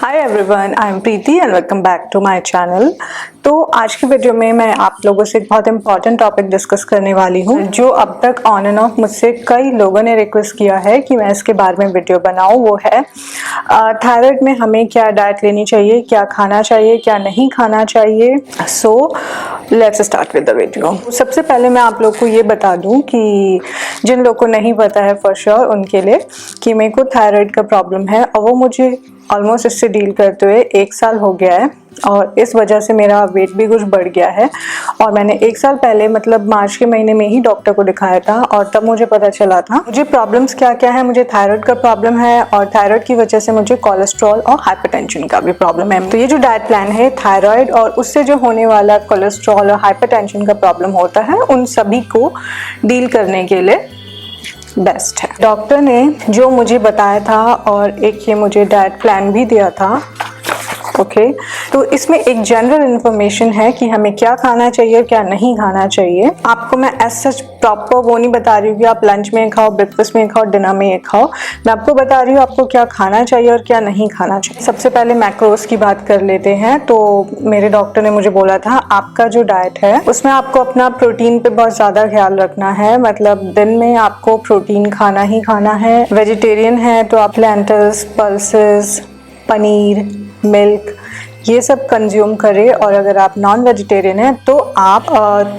Hi everyone, I am Preeti and welcome back to my channel. तो आज की video में मैं आप लोगों से एक बहुत इंपॉर्टेंट टॉपिक डिस्कस करने वाली हूँ जो अब तक ऑन एंड ऑफ मुझसे कई लोगों ने रिक्वेस्ट किया है कि मैं इसके बारे में वीडियो बनाऊँ। वो है थायराइड में हमें क्या डाइट लेनी चाहिए, क्या खाना चाहिए, क्या नहीं खाना चाहिए। So let's start with the video. सबसे पहले मैं आप लोग को ये बता दूँ कि जिन लोगों को नहीं पता है फॉर श्योर उनके लिए कि मेरे को थायराइड का प्रॉब्लम है और वो मुझे ऑलमोस्ट इससे डील करते हुए 1 साल हो गया है और इस वजह से मेरा वेट भी कुछ बढ़ गया है। और मैंने 1 साल पहले मतलब मार्च के महीने में ही डॉक्टर को दिखाया था और तब मुझे पता चला था मुझे प्रॉब्लम्स क्या क्या है। मुझे थायराइड का प्रॉब्लम है और थायराइड की वजह से मुझे कोलेस्ट्रॉल और हाइपरटेंशन का भी प्रॉब्लम है। तो ये जो डाइट प्लान है थायराइड और उससे जो होने वाला कोलेस्ट्रॉल और हाइपरटेंशन का प्रॉब्लम होता है उन सभी को डील करने के लिए बेस्ट है। डॉक्टर ने जो मुझे बताया था और एक ये मुझे डाइट प्लान भी दिया था ओके तो इसमें एक जनरल इन्फॉर्मेशन है कि हमें क्या खाना चाहिए, क्या नहीं खाना चाहिए। आपको मैं एज सच प्रॉपर वो नहीं बता रही हूँ कि आप लंच में खाओ, ब्रेकफास्ट में खाओ, डिनर में खाओ। मैं आपको बता रही हूँ आपको क्या खाना चाहिए और क्या नहीं खाना चाहिए। सबसे पहले मैक्रोस की बात कर लेते हैं। तो मेरे डॉक्टर ने मुझे बोला था आपका जो डाइट है उसमें आपको अपना प्रोटीन पे बहुत ज़्यादा ख्याल रखना है। मतलब दिन में आपको प्रोटीन खाना ही खाना है। वेजिटेरियन है तो आप लेंटिल्स, पल्सेस, पनीर, मिल्क ये सब कंज्यूम करें। और अगर आप नॉन वेजिटेरियन हैं तो आप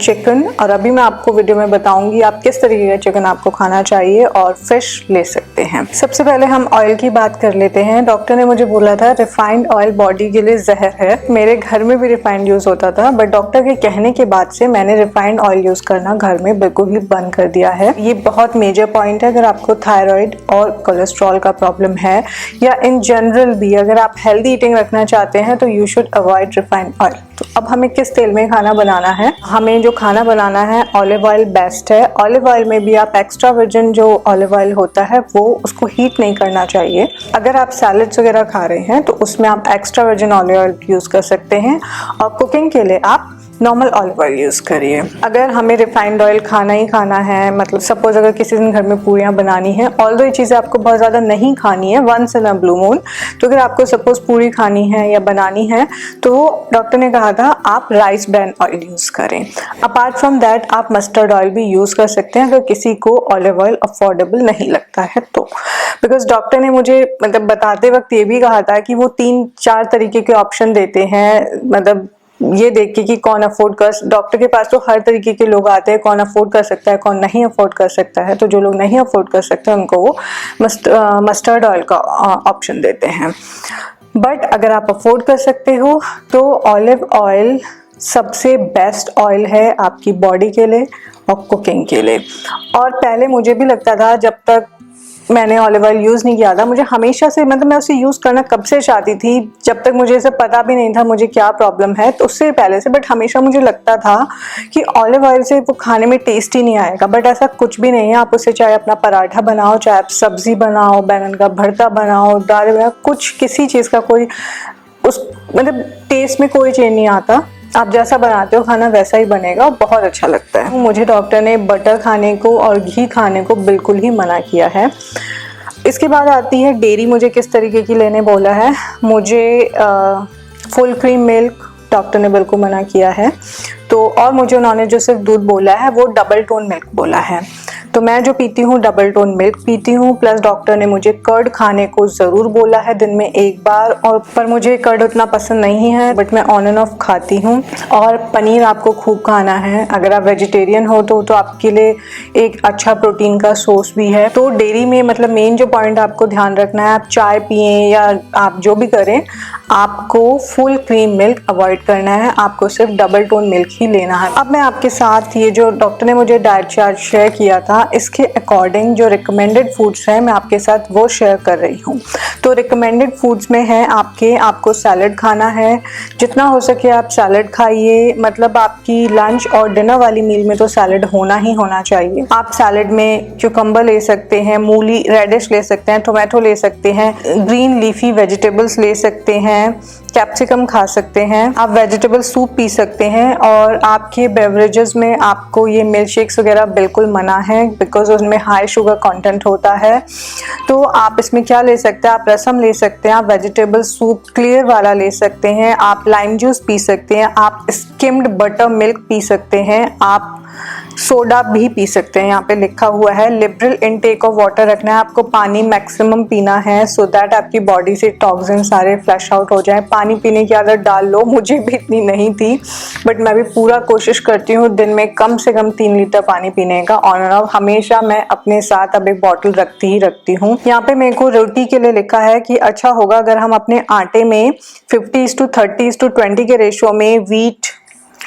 चिकन, और अभी मैं आपको वीडियो में बताऊंगी आप किस तरीके का चिकन आपको खाना चाहिए, और फिश ले सकते हैं। सबसे पहले हम ऑयल की बात कर लेते हैं। डॉक्टर ने मुझे बोला था रिफाइंड ऑयल बॉडी के लिए जहर है। मेरे घर में भी रिफाइंड यूज होता था बट डॉक्टर के कहने के बाद से मैंने रिफाइंड ऑयल यूज करना घर में बिल्कुल ही बंद कर दिया है। ये बहुत मेजर पॉइंट है अगर आपको थायराइड और कोलेस्ट्रॉल का प्रॉब्लम है या इन जनरल भी अगर आप हेल्दी ईटिंग रखना चाहते हैं तो you should avoid refined oil. तो अब हमें किस तेल में खाना बनाना है? हमें जो खाना बनाना है ऑलिव ऑयल बेस्ट है। ऑलिव ऑयल में भी आप एक्स्ट्रा वर्जिन जो ऑलिव ऑयल होता है वो उसको हीट नहीं करना चाहिए। अगर आप सैलड्स वगैरह खा रहे हैं तो उसमें आप extra virgin olive oil use कर सकते हैं और कुकिंग के लिए आप नॉर्मल ऑलिव ऑयल यूज़ करिए। अगर हमें रिफाइंड ऑयल खाना ही खाना है, मतलब सपोज अगर किसी दिन घर में पूरियाँ बनानी है, ऑल्दो ये चीज़ें आपको बहुत ज़्यादा नहीं खानी है once in a blue moon, तो अगर आपको सपोज पूरी खानी है या बनानी है तो डॉक्टर ने कहा था आप राइस ब्रान ऑयल यूज़ करें। अपार्ट फ्रॉम दैट आप मस्टर्ड ऑयल भी यूज़ कर सकते हैं अगर किसी को ऑलिव ऑयल अफोर्डेबल नहीं लगता है तो। बिकॉज डॉक्टर ने मुझे मतलब बताते वक्त ये भी कहा था कि वो 3-4 तरीके के ऑप्शन देते हैं, मतलब ये देख के कि कौन अफोर्ड कर। डॉक्टर के पास तो हर तरीके के लोग आते हैं, कौन अफोर्ड कर सकता है, कौन नहीं अफोर्ड कर सकता है। तो जो लोग नहीं अफोर्ड कर सकते हैं उनको वो मस्टर्ड ऑयल का ऑप्शन देते हैं। बट अगर आप अफोर्ड कर सकते हो तो ऑलिव ऑयल सबसे बेस्ट ऑयल है आपकी बॉडी के लिए और कुकिंग के लिए। और पहले मुझे भी लगता था, जब तक मैंने ऑलिव ऑयल यूज़ नहीं किया था, मुझे हमेशा से मतलब मैं उसे यूज़ करना कब से चाहती थी, जब तक मुझे इसे पता भी नहीं था मुझे क्या प्रॉब्लम है, तो उससे पहले से। बट हमेशा मुझे लगता था कि ऑलिव ऑयल से वो खाने में टेस्ट ही नहीं आएगा, बट ऐसा कुछ भी नहीं है। आप उससे चाहे अपना पराठा बनाओ, चाहे आप सब्जी बनाओ, बैंगन का भरता बनाओ, दाल बनाओ, कुछ किसी चीज़ का कोई उस मतलब टेस्ट में कोई चेंज नहीं आता। आप जैसा बनाते हो खाना वैसा ही बनेगा और बहुत अच्छा लगता है। मुझे डॉक्टर ने बटर खाने को और घी खाने को बिल्कुल ही मना किया है। इसके बाद आती है डेयरी, मुझे किस तरीके की लेने बोला है। मुझे फुल क्रीम मिल्क डॉक्टर ने बिल्कुल मना किया है। तो और मुझे उन्होंने जो सिर्फ दूध बोला है वो डबल टोन मिल्क बोला है। तो मैं जो पीती हूँ डबल टोन मिल्क पीती हूँ। प्लस डॉक्टर ने मुझे कर्ड खाने को ज़रूर बोला है दिन में 1 बार, और पर मुझे कर्ड उतना पसंद नहीं है बट मैं ऑन एंड ऑफ खाती हूँ। और पनीर आपको खूब खाना है। अगर आप वेजिटेरियन हो तो आपके लिए एक अच्छा प्रोटीन का सोर्स भी है। तो डेयरी में मतलब मेन जो पॉइंट आपको ध्यान रखना है, आप चाय पिए या आप जो भी करें, आपको फुल क्रीम मिल्क अवॉइड करना है। आपको सिर्फ डबल टोन मिल्क ही लेना है। अब मैं आपके साथ ये जो डॉक्टर ने मुझे डाइट चार्ट शेयर किया था इसके अकॉर्डिंग जो रिकमेंडेड फूड्स हैं मैं आपके साथ वो शेयर कर रही हूँ। तो रिकमेंडेड फूड्स में है आपको सैलड खाना है। जितना हो सके आप सैलड खाइए। मतलब आपकी लंच और डिनर वाली मील में तो सैलड होना ही होना चाहिए। आप सैलड में क्यूकम्बर ले सकते हैं, मूली रेडिश ले सकते हैं, टोमेटो ले सकते हैं, ग्रीन लीफी वेजिटेबल्स ले सकते हैं, हैं, कैप्सिकम खा सकते हैं, आप वेजिटेबल सूप पी सकते हैं। और आपके बेवरेजेस में आपको ये मिल्क शेक्स वगैरह बिल्कुल मना है, बिकॉज उसमें हाई शुगर कंटेंट होता है। तो आप इसमें क्या ले सकते हैं, आप रसम ले सकते हैं, आप वेजिटेबल सूप क्लियर वाला ले सकते हैं, आप लाइम जूस पी सकते हैं, आप स्किम्ड बटर मिल्क पी सकते हैं, आप सोडा भी पी सकते हैं। यहाँ पे लिखा हुआ है लिबरल इनटेक ऑफ वाटर रखना है, आपको पानी मैक्सिमम पीना है सो दैट आपकी बॉडी से टॉक्सिन सारे फ्लश आउट हो जाए। पानी पीने की आदत डाल लो, मुझे भी इतनी नहीं थी बट मैं भी पूरा कोशिश करती हूँ दिन में कम से कम 3 लीटर पानी पीने का ऑन एंड ऑफ। हमेशा मैं अपने साथ अब एक बॉटल रखती ही रखती हूँ। यहाँ पे मेरे को रोटी के लिए लिखा है कि अच्छा होगा अगर हम अपने आटे में 50:30:20 के रेशियो में व्हीट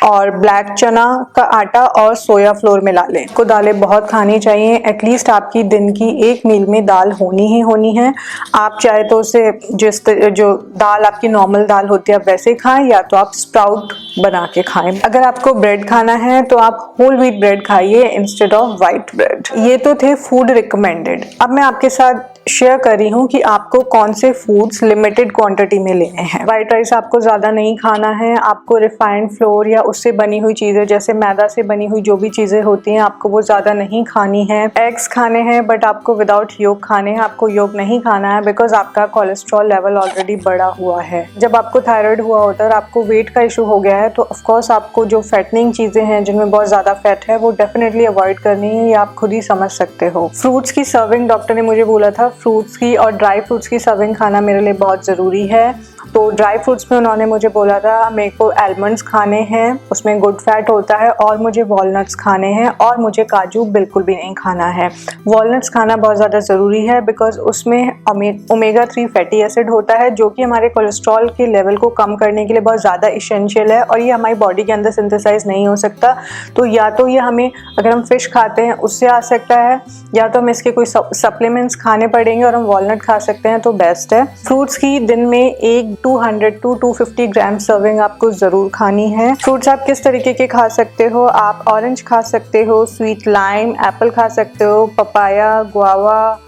और ब्लैक चना का आटा और सोया फ्लोर मिला लें। को दालें बहुत खानी चाहिए, एटलीस्ट आपकी दिन की एक मील में दाल होनी ही होनी है। आप चाहे तो उसे जो दाल आपकी नॉर्मल दाल होती है आप वैसे खाएं, या तो आप स्प्राउट बना के खाएं। अगर आपको ब्रेड खाना है तो आप होल व्हीट ब्रेड खाइए इंस्टेड ऑफ वाइट ब्रेड। ये तो थे फूड रिकमेंडेड। अब मैं आपके साथ शेयर कर रही हूँ कि आपको कौन से फूड्स लिमिटेड क्वांटिटी में लेने हैं। वाइट राइस आपको ज़्यादा नहीं खाना है, आपको रिफाइंड फ्लोर या उससे बनी हुई चीज़ें जैसे मैदा से बनी हुई जो भी चीज़ें होती हैं आपको वो ज़्यादा नहीं खानी है। एग्स खाने हैं बट आपको विदाउट योग खाने हैं, आपको योग नहीं खाना है बिकॉज आपका कोलेस्ट्रॉल लेवल ऑलरेडी बढ़ा हुआ है। जब आपको थायराइड हुआ होता है और आपको वेट का इशू हो गया है तो ऑफकोर्स आपको जो फैटनिंग चीज़ें हैं जिनमें बहुत ज़्यादा फैट है वो डेफिनेटली अवॉइड करनी है, ये आप खुद ही समझ सकते हो। फ्रूट्स की सर्विंग डॉक्टर ने मुझे बोला था फ्रूट्स की और ड्राई फ्रूट्स की सर्विंग खाना मेरे लिए बहुत ज़रूरी है। तो ड्राई फ्रूट्स में उन्होंने मुझे बोला था मेरे को आलमंड्स खाने हैं, उसमें गुड फैट होता है, और मुझे वॉलनट्स खाने हैं, और मुझे काजू बिल्कुल भी नहीं खाना है। वॉलनट्स खाना बहुत ज़्यादा ज़रूरी है बिकॉज उसमें ओमेगा 3 फैटी एसिड होता है जो कि हमारे कोलेस्ट्रॉल के लेवल को कम करने के लिए बहुत ज़्यादा इसेंशियल है और ये हमारी बॉडी के अंदर सिंथेसाइज नहीं हो सकता। तो या तो ये हमें अगर हम फिश खाते हैं उससे आ सकता है, या तो हमें इसके कोई सप्लीमेंट्स खाने पड़ेंगे और हम वॉलनट खा सकते हैं तो बेस्ट है। फ्रूट्स की दिन में एक 200 to 250 ग्राम सर्विंग आपको ज़रूर खानी है। फ्रूट्स आप किस तरीके के खा सकते हो, आप ऑरेंज खा सकते हो, स्वीट लाइम, एप्पल खा सकते हो, पपाया, गुआवा,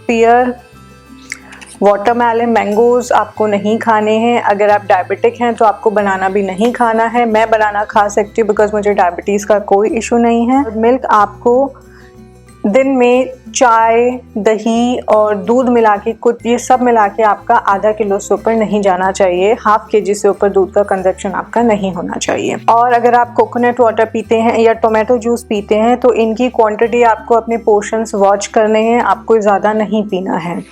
पियर, वाटरमेलन, मैंगोज आपको नहीं खाने हैं। अगर आप डायबिटिक हैं तो आपको बनाना भी नहीं खाना है। मैं बनाना खा सकती हूँ बिकॉज मुझे डायबिटीज़ का कोई इशू नहीं है। मिल्क आपको दिन में चाय, दही और दूध मिला के कुछ ये सब मिला के आपका आधा किलो से ऊपर नहीं जाना चाहिए। हाफ केजी से ऊपर दूध का कंजप्शन आपका नहीं होना चाहिए। और अगर आप कोकोनट वाटर पीते हैं या टोमेटो जूस पीते हैं तो इनकी क्वांटिटी आपको अपने पोर्शंस वॉच करने हैं, आपको ज़्यादा नहीं पीना है।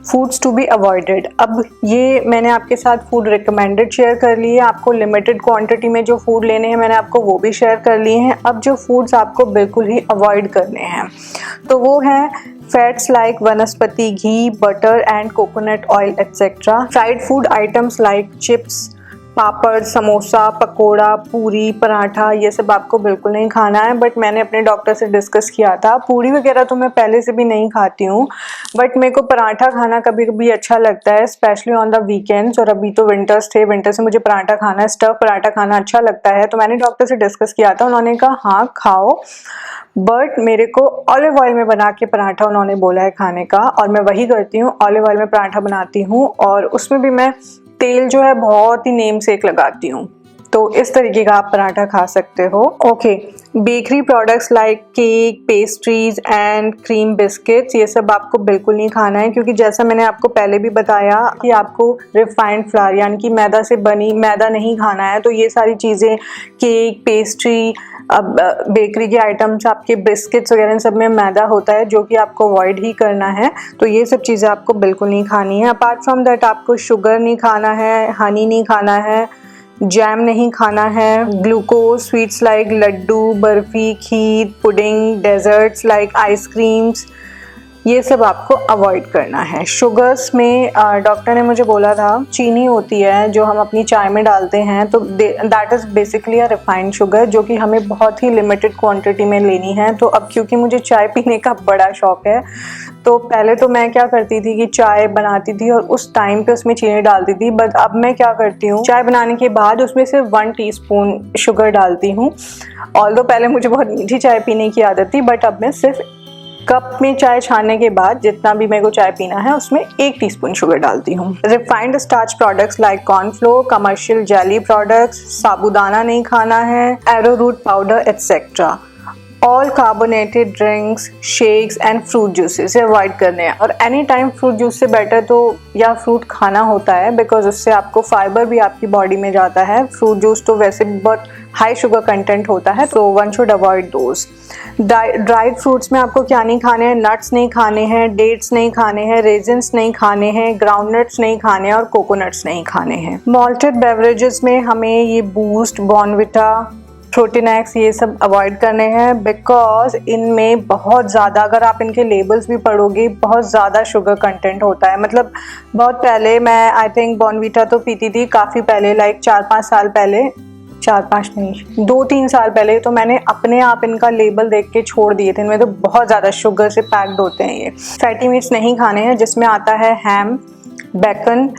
Foods to be avoided. अब ये मैंने आपके साथ फूड रिकमेंडेड शेयर कर लिए, आपको लिमिटेड क्वांटिटी में जो फूड लेने हैं मैंने आपको वो भी शेयर कर लिए हैं। अब जो फूड्स आपको बिल्कुल ही अवॉइड करने हैं तो वो हैं fats like vanaspati ghee, butter and coconut oil etcetera. Fried food items like chips, papad, samosa, pakora, puri, paratha, ये सब आपको बिल्कुल नहीं खाना है। बट मैंने अपने डॉक्टर से डिस्कस किया था, पूरी वगैरह तो मैं पहले से भी नहीं खाती हूँ बट मेरे को पराठा खाना कभी कभी अच्छा लगता है, स्पेशली ऑन द वीकेंड्स। और अभी तो विंटर्स थे, विंटर से मुझे पराठा खाना, स्टफ पराठा खाना अच्छा लगता है। तो मैंने डॉक्टर से डिस्कस किया था, उन्होंने कहा हाँ खाओ, बट मेरे को ऑलिव ऑयल में बना के पराठा उन्होंने बोला है खाने का, और मैं वही करती हूँ। ऑलिव ऑयल में पराठा बनाती हूँ और उसमें भी मैं तेल जो है बहुत ही नेम सेक लगाती हूँ। तो इस तरीके का आप पराठा खा सकते हो। Okay, bakery products like cake, pastries and cream biscuits, ये सब आपको बिल्कुल नहीं खाना है क्योंकि जैसा मैंने आपको पहले भी बताया कि आपको रिफाइंड फ्लावर यानी कि मैदा से बनी मैदा नहीं खाना है। तो ये सारी चीज़ें केक, पेस्ट्री, अब बेकरी के आइटम्स, आपके बिस्किट्स वगैरह, इन सब में मैदा होता है जो कि आपको अवॉइड ही करना है। तो ये सब चीज़ें आपको बिल्कुल नहीं खानी है। अपार्ट फ्रॉम दैट आपको शुगर नहीं खाना है, हनी नहीं खाना है, जैम नहीं खाना है, glucose sweets like laddoo, barfi, kheer, pudding, desserts like ice creams, ये सब आपको अवॉइड करना है। शुगर्स में डॉक्टर ने मुझे बोला था चीनी होती है जो हम अपनी चाय में डालते हैं, तो that is basically a refined sugar जो कि हमें बहुत ही लिमिटेड क्वांटिटी में लेनी है। तो अब क्योंकि मुझे चाय पीने का बड़ा शौक है तो पहले तो मैं क्या करती थी कि चाय बनाती थी और उस टाइम पे उसमें चीनी डालती थी, बट अब मैं क्या करती हूँ चाय बनाने के बाद उसमें सिर्फ 1 टीस्पून शुगर डालती हूँ। ऑल्दो पहले मुझे बहुत मीठी चाय पीने की आदत थी बट अब मैं सिर्फ कप में चाय छानने के बाद जितना भी मेरे को चाय पीना है उसमें 1 टीस्पून शुगर डालती हूँ। Refined starch products like cornflour, commercial jelly products, sabudana नहीं खाना है, arrowroot powder etcetera. All carbonated drinks, shakes and fruit juices avoid करने हैं। और एनी टाइम फ्रूट जूस से बेटर तो या फ्रूट खाना होता है, बिकॉज उससे आपको फाइबर भी आपकी बॉडी में जाता है। फ्रूट जूस तो वैसे भी बहुत हाई शुगर कंटेंट होता है, तो one should avoid those. Dried fruits में आपको क्या नहीं खाने हैं, नट्स नहीं खाने हैं, डेट्स नहीं खाने हैं, रेजिन्स नहीं खाने हैं, ग्राउंडनट्स नहीं खाने हैं और कोकोनट्स नहीं खाने हैं। मॉल्टेड बेवरेजेस में हमें ये बूस्ट, बॉर्नविटा, प्रोटीनैक्स ये सब अवॉइड करने हैं, बिकॉज इनमें बहुत ज़्यादा, अगर आप इनके लेबल्स भी पढ़ोगे, बहुत ज़्यादा शुगर कंटेंट होता है। मतलब बहुत पहले मैं आई थिंक बॉर्नविटा तो पीती थी काफ़ी पहले, लाइक 4-5 साल पहले, 4-5 नहीं 2-3 साल पहले, तो मैंने अपने आप इनका लेबल देख के छोड़ दिए थे। इनमें तो बहुत ज़्यादा शुगर से पैक्ड होते हैं। ये फैटी मीट्स नहीं खाने हैं, जिसमें आता है ham, bacon,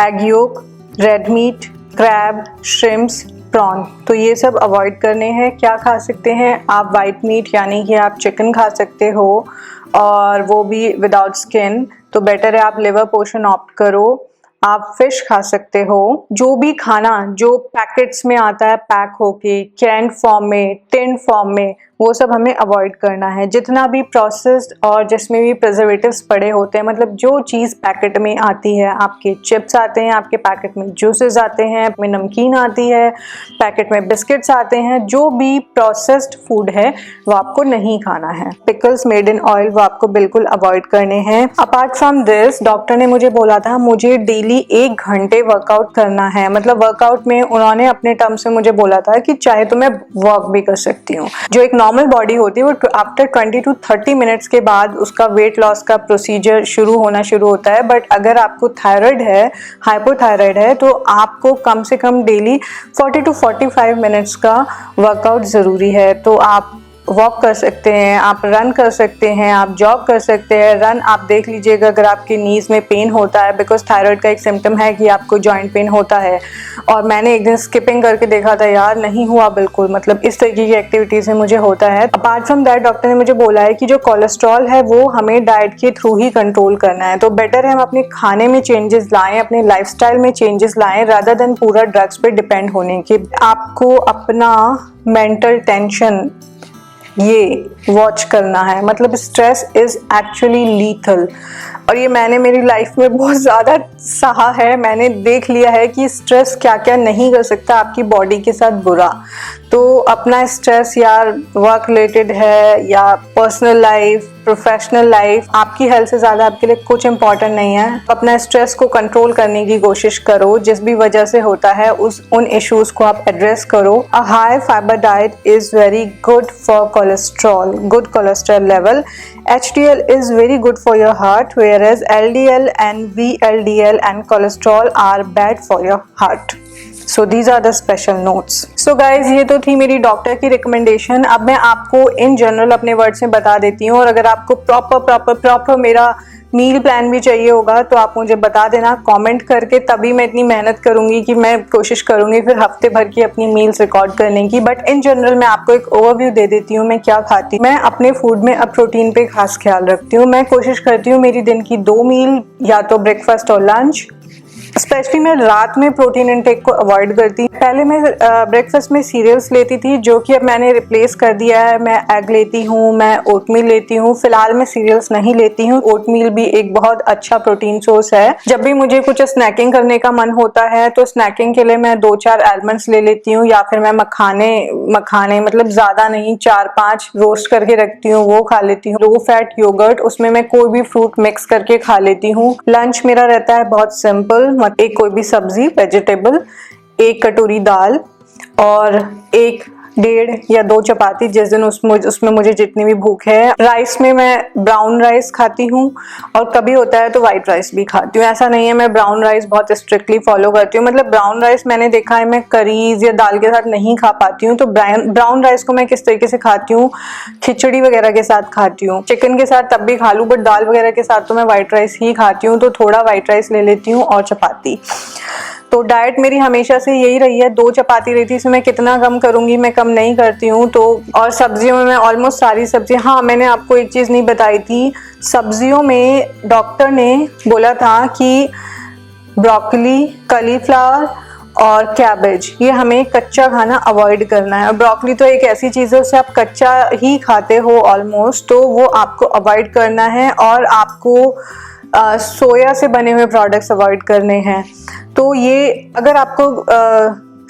egg yolk, red meat, crab, shrimps, prawn, तो ये सब अवॉइड करने हैं। क्या खा सकते हैं आप? वाइट मीट, यानी कि आप चिकन खा सकते हो, और वो भी विदाउट स्किन, तो बेटर है आप लिवर पोर्शन ऑप्ट करो। आप फिश खा सकते हो। जो भी खाना जो पैकेट्स में आता है पैक होके, कैन फॉर्म में, टिन फॉर्म में, वो सब हमें अवॉइड करना है। जितना भी प्रोसेस्ड और जिसमें भी प्रिजर्वेटिव्स पड़े होते हैं, मतलब जो चीज़ पैकेट में आती है, आपके चिप्स आते हैं, आपके पैकेट में जूसेस आते हैं, में नमकीन आती है, पैकेट में बिस्किट्स आते हैं, जो भी प्रोसेस्ड फूड है वो आपको नहीं खाना है। पिकल्स मेड इन ऑयल वो आपको बिल्कुल अवॉइड करने हैं। अपार्ट फ्रॉम दिस, डॉक्टर ने मुझे बोला था मुझे डेली 1 घंटे वर्कआउट करना है। मतलब वर्कआउट में उन्होंने अपने टर्म से मुझे बोला था कि चाहे तो मैं वॉक भी कर सकती हूँ। जो एक नॉर्मल बॉडी होती है वो आफ्टर 20 to 30 मिनट्स के बाद उसका वेट लॉस का प्रोसीजर शुरू होता है। बट अगर आपको थायराइड है, हाइपोथायराइड है, तो आपको कम से कम डेली 40 to 45 मिनट्स का वर्कआउट ज़रूरी है। तो आप वॉक कर सकते हैं, आप रन कर सकते हैं, आप जॉग कर सकते हैं। रन आप देख लीजिएगा अगर आपके नीज में पेन होता है, बिकॉज थायराइड का एक सिम्टम है कि आपको जॉइंट पेन होता है। और मैंने एक दिन स्किपिंग करके देखा था यार, नहीं हुआ बिल्कुल। मतलब इस तरीके की एक्टिविटीज में मुझे होता है। अपार्ट फ्रॉम दैट, डॉक्टर ने मुझे बोला है कि जो कोलेस्ट्रॉल है वो हमें डाइट के थ्रू ही कंट्रोल करना है। तो बेटर है हम अपने खाने में चेंजेस लाएं, अपने लाइफस्टाइल में चेंजेस लाएं, रादर देन पूरा ड्रग्स पे डिपेंड होने के। आपको अपना मेंटल टेंशन ये वॉच करना है। मतलब स्ट्रेस इज एक्चुअली लीथल, और ये मैंने मेरी लाइफ में बहुत ज़्यादा सहा है। मैंने देख लिया है कि स्ट्रेस क्या क्या नहीं कर सकता आपकी बॉडी के साथ बुरा। तो अपना स्ट्रेस यार वर्क रिलेटेड है या पर्सनल लाइफ, प्रोफेशनल लाइफ, आपकी हेल्थ से ज़्यादा आपके लिए कुछ इंपॉर्टेंट नहीं है। अपना स्ट्रेस को कंट्रोल करने की कोशिश करो, जिस भी वजह से होता है उन इश्यूज़ को आप एड्रेस करो। A high fibre diet is very good for cholesterol, good cholesterol level. HDL is very good for your heart, whereas LDL and VLDL and cholesterol are bad for your heart. So these are the special notes. So guys, ये तो थी मेरी doctor की recommendation. अब मैं आपको in general अपने words में बता देती हूँ, और अगर आपको प्रॉपर मेरा मील प्लान भी चाहिए होगा तो आप मुझे बता देना कमेंट करके, तभी मैं इतनी मेहनत करूंगी कि मैं कोशिश करूंगी फिर हफ्ते भर की अपनी मील्स रिकॉर्ड करने की। बट इन जनरल मैं आपको एक ओवरव्यू दे देती हूँ मैं क्या खाती हूँ। मैं अपने फूड में अब प्रोटीन पे खास ख्याल रखती हूँ। मैं कोशिश करती हूँ मेरी दिन की 2 मील, या तो ब्रेकफास्ट और लंच। स्पेशली मैं रात में प्रोटीन इनटेक को अवॉइड करती हूँ। पहले मैं ब्रेकफास्ट में सीरियल्स लेती थी, जो कि अब मैंने रिप्लेस कर दिया है। मैं एग लेती हूँ, मैं ओटमील लेती हूँ। फिलहाल मैं सीरियल्स नहीं लेती हूँ। ओटमील भी एक बहुत अच्छा प्रोटीन सोर्स है। जब भी मुझे कुछ स्नैकिंग करने का मन होता है तो स्नैकिंग के लिए मैं 2-4 आलमंड्स ले लेती हूँ, या फिर मैं मखाने मतलब ज्यादा नहीं, 4-5 रोस्ट करके रखती हूँ, वो खा लेती हूँ। लो फैट योगर्ट, उसमें मैं कोई भी फ्रूट मिक्स करके खा लेती हूँ। लंच मेरा रहता है बहुत सिंपल, एक कोई भी सब्जी वेजिटेबल, 1 कटोरी दाल और 1-1.5 या 2 चपाती, जिस दिन उसमें मुझे जितनी भी भूख है। राइस में मैं ब्राउन राइस खाती हूँ, और कभी होता है तो वाइट राइस भी खाती हूँ। ऐसा नहीं है मैं ब्राउन राइस बहुत स्ट्रिक्टली फॉलो करती हूँ। मतलब ब्राउन राइस मैंने देखा है मैं करीज या दाल के साथ नहीं खा पाती हूँ। तो ब्राउन राइस को मैं किस तरीके से खाती हूँ, खिचड़ी वगैरह के साथ खाती हूँ। चिकन के साथ तब भी खा लूँ, बट दाल वगैरह के साथ तो मैं वाइट राइस ही खाती हूँ। तो थोड़ा वाइट राइस ले लेती हूँ और चपाती। तो डाइट मेरी हमेशा से यही रही है, 2 चपाती रहती है, इसमें मैं कितना कम करूँगी, मैं कम नहीं करती हूँ। तो और सब्जियों में मैं ऑलमोस्ट सारी सब्जियाँ, हाँ मैंने आपको एक चीज़ नहीं बताई थी, सब्जियों में डॉक्टर ने बोला था कि ब्रोकली, कॉलीफ्लावर और कैबेज, ये हमें कच्चा खाना अवॉइड करना है। और ब्रोकली तो एक ऐसी चीज़ है, उसे आप कच्चा ही खाते हो ऑलमोस्ट, तो वो आपको अवॉइड करना है। और आपको सोया से बने हुए प्रोडक्ट्स अवॉइड करने हैं। तो ये अगर आपको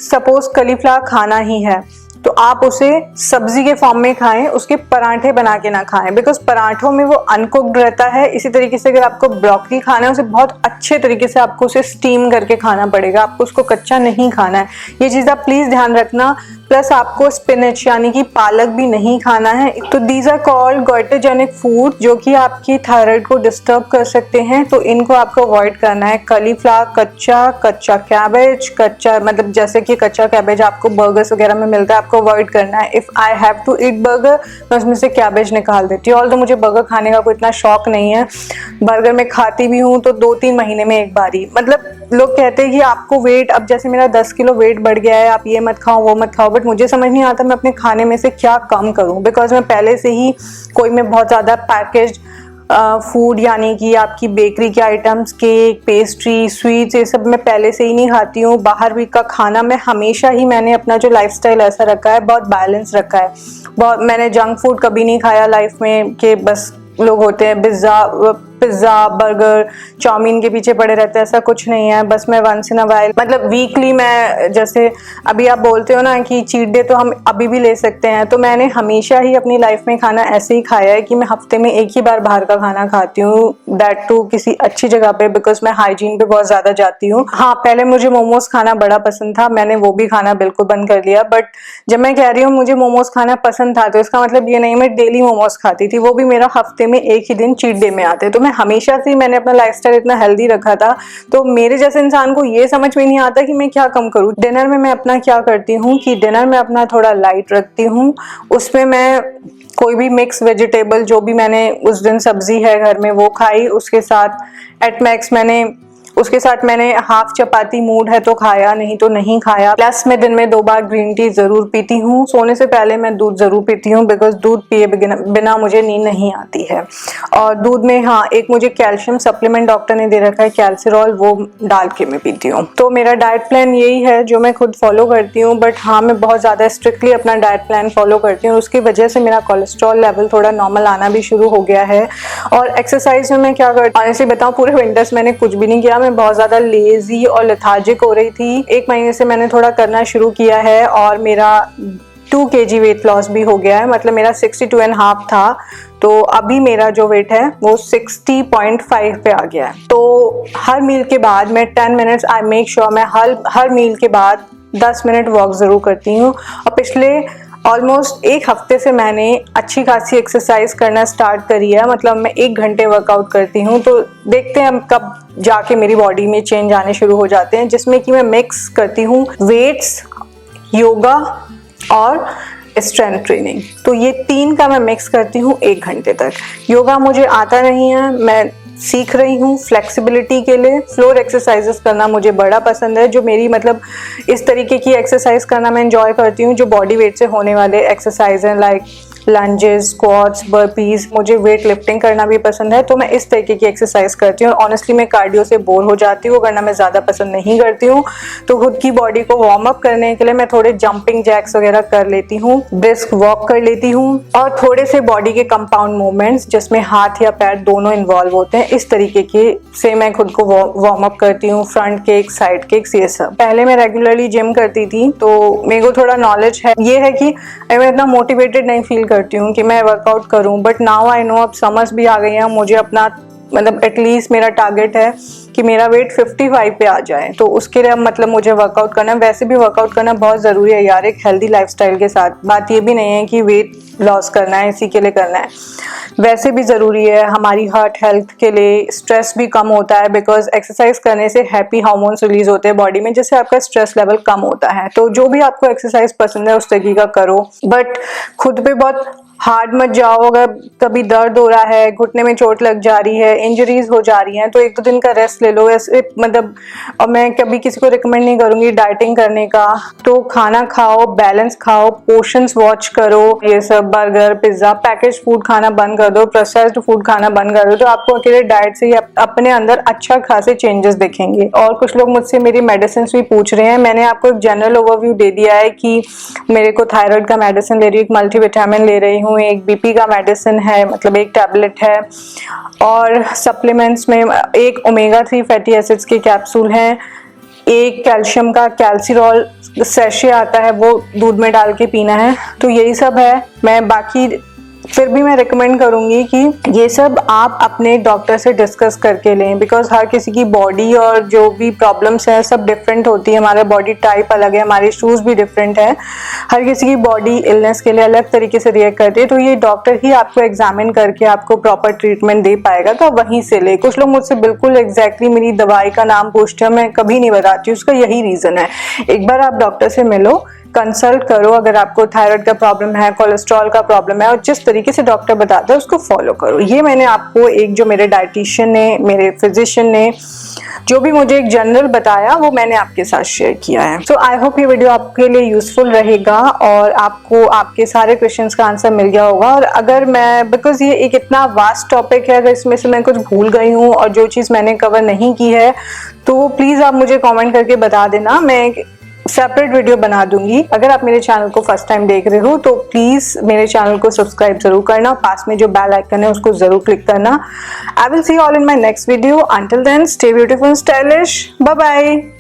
सपोज कॉलीफ्लावर खाना ही है तो आप उसे सब्जी के फॉर्म में खाएं, उसके पराठे बना के ना खाएं, बिकॉज पराठों में वो अनकुक्ड रहता है। इसी तरीके से अगर आपको ब्रोकली खाना है, उसे बहुत अच्छे तरीके से आपको उसे स्टीम करके खाना पड़ेगा, आपको उसको कच्चा नहीं खाना है। ये चीज़ आप प्लीज़ ध्यान रखना। प्लस आपको स्पिनच यानी कि पालक भी नहीं खाना है। तो दीज आर कॉल्ड गोइटोजेनिक फूड, जो कि आपकी थायराइड को डिस्टर्ब कर सकते हैं, तो इनको आपको अवॉइड करना है। कॉलीफ्लावर कच्चा कैबेज कच्चा, मतलब जैसे कि कच्चा कैबेज आपको बर्गर्स वगैरह में मिलता है, आपको अवॉइड करना है। If I have to eat burger, मैं उसमें से कैबेज निकाल देती हूँ। ऑल्दो मुझे बर्गर खाने का कोई इतना शौक नहीं है, बर्गर मैं खाती भी हूँ तो 2-3 महीने में एक बार ही। मतलब लोग कहते हैं कि आपको वेट, अब जैसे मेरा 10 किलो वेट बढ़ गया है, आप ये मत खाओ वो मत खाओ, बट मुझे समझ नहीं आता मैं अपने खाने में से क्या कम करूं, बिकॉज मैं पहले से ही कोई मैं बहुत ज़्यादा पैकेज्ड फूड यानी कि आपकी बेकरी के आइटम्स, केक, पेस्ट्री, स्वीट्स, ये सब मैं पहले से ही नहीं खाती हूँ। बाहर भी का खाना मैं हमेशा ही, मैंने अपना जो लाइफस्टाइल ऐसा रखा है, बहुत बैलेंस रखा है। बहुत, मैंने जंक फूड कभी नहीं खाया लाइफ में, कि बस लोग होते हैं पिज्ज़ा बर्गर चाउमीन के पीछे पड़े रहते हैं, ऐसा कुछ नहीं है। बस मैं वंस इन अ वाइल, मतलब वीकली मैं, जैसे अभी आप बोलते हो ना कि चीट डे तो हम अभी भी ले सकते हैं, तो मैंने हमेशा ही अपनी लाइफ में खाना ऐसे ही खाया है कि मैं हफ्ते में एक ही बार बाहर का खाना खाती हूँ, दैट टू किसी अच्छी जगह पे, बिकॉज मैं हाइजीन पे बहुत ज़्यादा जाती हूँ। हाँ, पहले मुझे मोमोज खाना बड़ा पसंद था, मैंने वो भी खाना बिल्कुल बंद कर दिया। बट जब मैं कह रही हूँ मुझे मोमोज खाना पसंद था, तो इसका मतलब ये नहीं मैं डेली मोमोज खाती थी, वो भी मेरा हफ्ते में एक ही दिन चीट डे में आते। तो मैं हमेशा से, मैंने अपना लाइफस्टाइल इतना हेल्दी रखा था, तो मेरे जैसे इंसान को ये समझ में नहीं आता कि मैं क्या कम करूं। डिनर में मैं अपना क्या करती हूँ कि डिनर में अपना थोड़ा लाइट रखती हूँ, उसमें मैं कोई भी मिक्स वेजिटेबल, जो भी मैंने उस दिन सब्जी है घर में वो खाई, उसके साथ एट मैक्स मैंने हाफ चपाती, मूड है तो खाया, नहीं तो नहीं खाया। प्लस मैं दिन में 2 बार ग्रीन टी जरूर पीती हूँ। सोने से पहले मैं दूध जरूर पीती हूँ, बिकॉज दूध पिए बिना मुझे नींद नहीं आती है। और दूध में हाँ, एक मुझे कैल्शियम सप्लीमेंट डॉक्टर ने दे रखा है, कैल्सिरॉल, वो डाल के मैं पीती हूँ। तो मेरा डाइट प्लान यही है जो मैं खुद फॉलो करती हूँ। बट हाँ, मैं बहुत ज़्यादा स्ट्रिक्टली अपना डाइट प्लान फॉलो करती हूँ, उसकी वजह से मेरा कोलेस्ट्रॉल लेवल थोड़ा नॉर्मल आना भी शुरू हो गया है। और एक्सरसाइज में मैं क्या करती हूँ, ऑनेस्टली बताऊँ, पूरे विंटर्स मैंने कुछ भी नहीं किया। मैं बहुत ज़्यादा लेजी और लेथार्जिक हो रही थी। 1 महीने से मैंने थोड़ा करना शुरू किया है और मेरा 2 kg वेट लॉस भी हो गया है। मतलब मेरा 62.5 था, तो अभी मेरा जो वेट है वो 60.5 पे आ गया है। तो हर मील के बाद मैं 10 मिनट्स, आई मेक श्योर मैं हर मील के बाद 10 मिनट वॉक ज़रूर करती हूँ। और पिछले ऑलमोस्ट 1 हफ्ते से मैंने अच्छी खासी एक्सरसाइज करना स्टार्ट करी है। मतलब मैं 1 घंटे वर्कआउट करती हूँ, तो देखते हैं कब जाके मेरी बॉडी में चेंज आने शुरू हो जाते हैं, जिसमें कि मैं मिक्स करती हूँ वेट्स, योगा और स्ट्रेंथ ट्रेनिंग। तो ये 3 का मैं मिक्स करती हूँ 1 घंटे तक। योगा मुझे आता नहीं है, मैं सीख रही हूँ फ्लेक्सिबिलिटी के लिए। फ्लोर एक्सरसाइजेस करना मुझे बड़ा पसंद है, जो मेरी मतलब इस तरीके की एक्सरसाइज करना मैं एंजॉय करती हूँ, जो बॉडी वेट से होने वाले एक्सरसाइज हैं, लाइक लंजेस, स्क्वाट्स, बर्पीज। मुझे वेट लिफ्टिंग करना भी पसंद है, तो मैं इस तरीके की एक्सरसाइज करती हूँ। और ऑनेस्टली मैं कार्डियो से बोर हो जाती हूँ, करना मैं ज़्यादा पसंद नहीं करती हूँ। तो खुद की बॉडी को वार्म अप करने के लिए मैं थोड़े जंपिंग जैक्स वगैरह कर लेती हूँ, ब्रिस्क वॉक कर लेती हूँ, और थोड़े से बॉडी के कंपाउंड मूवमेंट्स जिसमें हाथ या पैर दोनों इन्वॉल्व होते हैं, इस तरीके के से मैं खुद को वार्म अप करती हूँ। फ्रंट किक्स, साइड किक्स, ये सब। पहले मैं रेगुलरली जिम करती थी, तो मेरे को थोड़ा नॉलेज है। ये है कि मैं इतना मोटिवेटेड नहीं फील करती हूँ कि मैं वर्कआउट करूँ, बट नाउ आई नो, अब समर्स भी आ गई हैं, मुझे अपना मतलब एटलीस्ट मेरा टारगेट है कि मेरा वेट 55 पे आ जाए। तो उसके लिए अब मतलब मुझे वर्कआउट करना, वैसे भी वर्कआउट करना बहुत ज़रूरी है यार, एक हेल्दी लाइफस्टाइल के साथ। बात ये भी नहीं है कि वेट लॉस करना है इसी के लिए करना है, वैसे भी ज़रूरी है हमारी हार्ट हेल्थ के लिए। स्ट्रेस भी कम होता है, बिकॉज एक्सरसाइज करने से हैप्पी हार्मोन्स रिलीज होते हैं बॉडी में, जिससे आपका स्ट्रेस लेवल कम होता है। तो जो भी आपको एक्सरसाइज पसंद है उस तरीके का करो, बट खुद पे बहुत हार्ड मत जाओ। अगर कभी दर्द हो रहा है, घुटने में चोट लग जा रही है, इंजरीज हो जा रही हैं, तो 1-2 दिन का रेस्ट ले ले लो ऐसे, मतलब। और मैं कभी किसी को रिकमेंड नहीं करूंगी डाइटिंग करने का। तो खाना खाओ, बैलेंस खाओ, पोर्शंस वॉच करो, ये सब बर्गर पिज्जा पैकेज फूड खाना बंद कर दो, प्रोसेस्ड फूड खाना बंद कर दो, तो आपको अकेले डाइट से ही अपने अंदर अच्छा खासे चेंजेस दिखेंगे। और कुछ लोग मुझसे मेरी मेडिसिन भी पूछ रहे हैं, मैंने आपको एक जनरल ओवरव्यू दे दिया है कि मेरे को थायराइड का मेडिसिन ले रही हूँ, एक मल्टीविटामिन ले रही हूँ, एक बीपी का मेडिसिन है, मतलब एक टैबलेट है, और सप्लीमेंट्स में एक ओमेगा 3 फैटी एसिड्स के कैप्सूल हैं, एक कैल्शियम का कैल्सिरॉल सैशे आता है, वो दूध में डाल के पीना है। तो यही सब है। मैं बाकी फिर भी मैं रिकमेंड करूंगी कि ये सब आप अपने डॉक्टर से डिस्कस करके लें, बिकॉज हर किसी की बॉडी और जो भी प्रॉब्लम्स है सब डिफरेंट होती है। हमारा बॉडी टाइप अलग है, हमारे इश्यूज भी डिफरेंट है, हर किसी की बॉडी इलनेस के लिए अलग तरीके से रिएक्ट करती है। तो ये डॉक्टर ही आपको एग्जामिन करके आपको प्रॉपर ट्रीटमेंट दे पाएगा, तो वहीं से ले। कुछ लोग मुझसे बिल्कुल एग्जैक्टली मेरी दवाई का नाम पूछते हैं, मैं कभी नहीं बताती, उसका यही रीजन है। एक बार आप डॉक्टर से मिलो, कंसल्ट करो, अगर आपको थायराइड का प्रॉब्लम है, कोलेस्ट्रॉल का प्रॉब्लम है, और जिस तरीके से डॉक्टर बताता है उसको फॉलो करो। ये मैंने आपको एक जो मेरे डाइटिशियन ने, मेरे फिजिशियन ने जो भी मुझे एक जनरल बताया वो मैंने आपके साथ शेयर किया है। सो आई होप ये वीडियो आपके लिए यूजफुल रहेगा और आपको आपके सारे क्वेश्चंस का आंसर मिल गया होगा। और अगर मैं, बिकॉज ये एक इतना वास्ट टॉपिक है, अगर इसमें से मैं कुछ भूल गई हूँ और जो चीज़ मैंने कवर नहीं की है तो प्लीज़ आप मुझे कॉमेंट करके बता देना, मैं सेपरेट वीडियो बना दूंगी। अगर आप मेरे चैनल को फर्स्ट टाइम देख रहे हो तो प्लीज मेरे चैनल को सब्सक्राइब जरूर करना, पास में जो बेल आइकन है उसको जरूर क्लिक करना। I will see you all in my next video. Until then stay beautiful stylish, bye bye.